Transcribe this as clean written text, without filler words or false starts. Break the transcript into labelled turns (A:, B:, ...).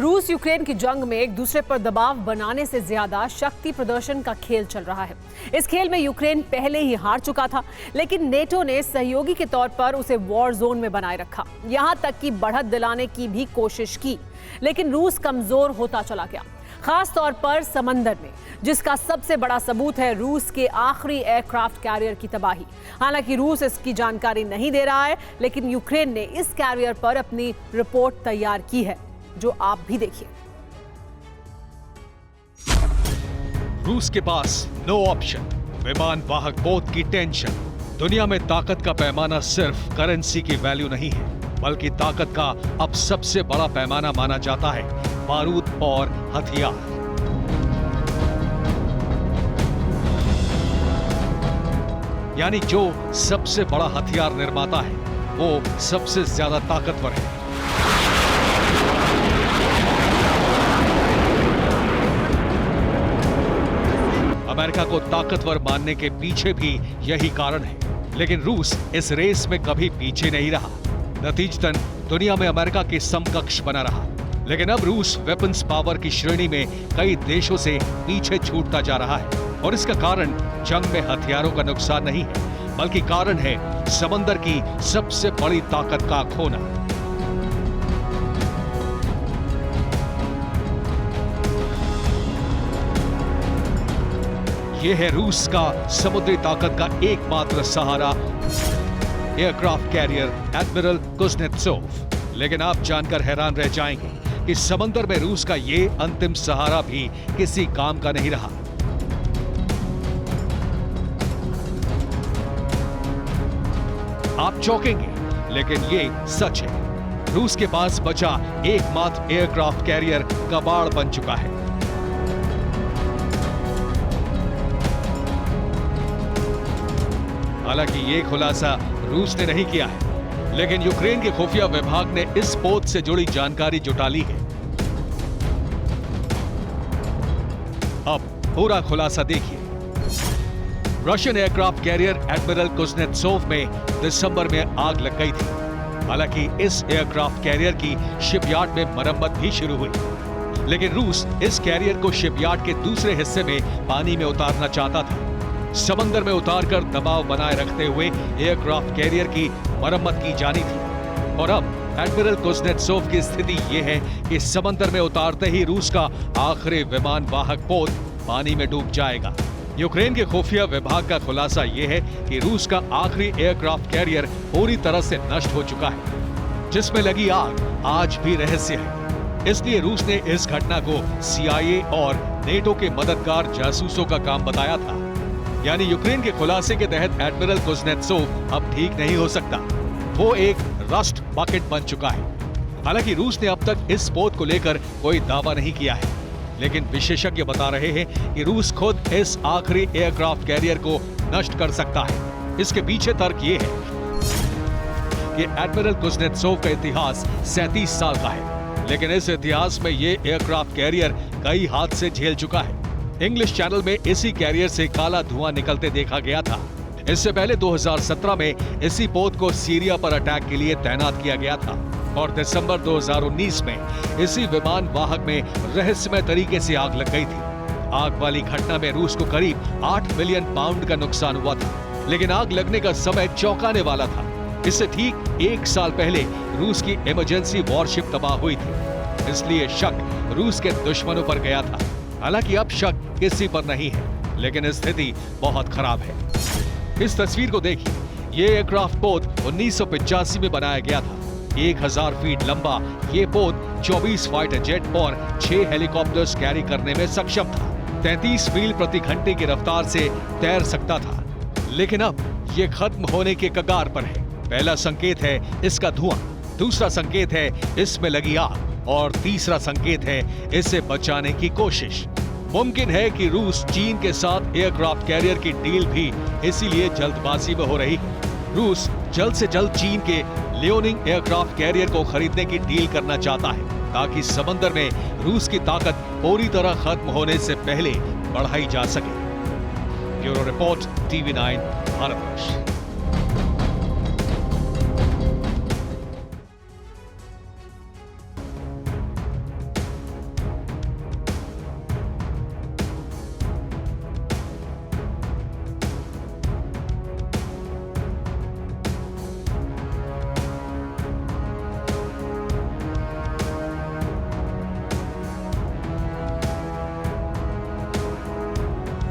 A: रूस यूक्रेन की जंग में एक दूसरे पर दबाव बनाने से ज्यादा शक्ति प्रदर्शन का खेल चल रहा है। इस खेल में यूक्रेन पहले ही हार चुका था, लेकिन नेटो ने सहयोगी के तौर पर उसे वॉर जोन में बनाए रखा। यहां तक कि बढ़त दिलाने की भी कोशिश की, लेकिन रूस कमजोर होता चला गया, खास तौर पर समंदर में, जिसका सबसे बड़ा सबूत है रूस के आखिरी एयरक्राफ्ट कैरियर की तबाही। हालांकि रूस इसकी जानकारी नहीं दे रहा है, लेकिन यूक्रेन ने इस कैरियर पर अपनी रिपोर्ट तैयार की है, जो आप भी देखिए।
B: रूस के पास नो ऑप्शन, विमान वाहक पोत की टेंशन। दुनिया में ताकत का पैमाना सिर्फ करेंसी की वैल्यू नहीं है, बल्कि ताकत का अब सबसे बड़ा पैमाना माना जाता है बारूद और हथियार। यानी जो सबसे बड़ा हथियार निर्माता है, वो सबसे ज्यादा ताकतवर है। अमेरिका को ताकतवर मानने के पीछे भी यही कारण है, लेकिन रूस इस रेस में कभी पीछे नहीं रहा। नतीजतन दुनिया में अमेरिका के समकक्ष बना रहा, लेकिन अब रूस वेपन्स पावर की श्रेणी में कई देशों से पीछे छूटता जा रहा है। और इसका कारण जंग में हथियारों का नुकसान नहीं है, बल्कि कारण है समंदर की सबसे बड़ी ताकत का खोना। यह है रूस का समुद्री ताकत का एकमात्र सहारा, एयरक्राफ्ट कैरियर एडमिरल कुज़नेत्सोव। लेकिन आप जानकर हैरान रह जाएंगे कि समंदर में रूस का यह अंतिम सहारा भी किसी काम का नहीं रहा। आप चौंकेंगे, लेकिन ये सच है। रूस के पास बचा एकमात्र एयरक्राफ्ट कैरियर कबाड़ बन चुका है। हालांकि ये खुलासा रूस ने नहीं किया है, लेकिन यूक्रेन के खुफिया विभाग ने इस पोत से जुड़ी जानकारी जुटा ली है। अब पूरा खुलासा देखिए। Russian aircraft carrier admiral Kuznetsov में दिसंबर में आग लग गई थी। हालांकि इस एयरक्राफ्ट कैरियर की शिपयार्ड में मरम्मत भी शुरू हुई, लेकिन रूस इस कैरियर को शिपयार्ड के दूसरे हिस्से में पानी में उतारना चाहता था। समंदर में उतारकर दबाव बनाए रखते हुए एयरक्राफ्ट कैरियर की मरम्मत की जानी थी। और अब एडमिरल कुज़नेत्सोव की स्थिति यह है कि समंदर में उतारते ही रूस का आखिरी विमान वाहक पोत पानी में डूब जाएगा। यूक्रेन के खुफिया विभाग का खुलासा यह है कि रूस का आखिरी एयरक्राफ्ट कैरियर पूरी तरह से नष्ट हो चुका है, जिसमें लगी आग आज भी रहस्य है। इसलिए रूस ने इस घटना को CIA और नेटो के मददगार जासूसों का काम बताया था। यानी यूक्रेन के खुलासे के तहत एडमिरल कुज़नेत्सोव अब ठीक नहीं हो सकता, वो एक रस्ट बकेट बन चुका है। हालांकि रूस ने अब तक इस पोत को लेकर कोई दावा नहीं किया है, लेकिन विशेषज्ञ बता रहे हैं कि रूस खुद इस आखिरी एयरक्राफ्ट कैरियर को नष्ट कर सकता है। इसके पीछे तर्क ये है कि एडमिरल कुज़नेत्सोव का इतिहास 37 साल का है, लेकिन इस इतिहास में ये एयरक्राफ्ट कैरियर कई हादसे झेल चुका है। इंग्लिश चैनल में इसी कैरियर से काला धुआं निकलते देखा गया था। इससे पहले 2017 में इसी पोत को सीरिया पर अटैक के लिए तैनात किया गया था, और दिसंबर 2019 में इसी विमान वाहक में रहस्यमय तरीके से आग लग गई थी। आग वाली घटना में रूस को करीब 8 मिलियन पाउंड का नुकसान हुआ था, लेकिन आग लगने का समय चौंकाने वाला था। इससे ठीक 1 साल पहले रूस की इमरजेंसी वॉरशिप तबाह हुई थी, इसलिए शक रूस के दुश्मनों पर गया था। हालांकि अब शक किसी पर नहीं है, लेकिन स्थिति बहुत खराब है। इस तस्वीर को देखिए। ये एयरक्राफ्ट पोत 1985 में बनाया गया था। 1000 फीट लंबा ये पोत 24 फाइटर जेट और 6 हेलीकॉप्टर्स कैरी करने में सक्षम था। 33 मील प्रति घंटे की रफ्तार से तैर सकता था, लेकिन अब ये खत्म होने के कगार पर है। पहला संकेत है इसका धुआं, दूसरा संकेत है इसमें लगी आग, और तीसरा संकेत है इसे बचाने की कोशिश। मुमकिन है कि रूस चीन के साथ एयरक्राफ्ट कैरियर की डील भी इसीलिए जल्दबाजी में हो रही है। रूस जल्द से जल्द चीन के लियोनिंग एयरक्राफ्ट कैरियर को खरीदने की डील करना चाहता है, ताकि समंदर में रूस की ताकत पूरी तरह खत्म होने से पहले बढ़ाई जा सके। Bureau report, TV9 Bharatvarsh.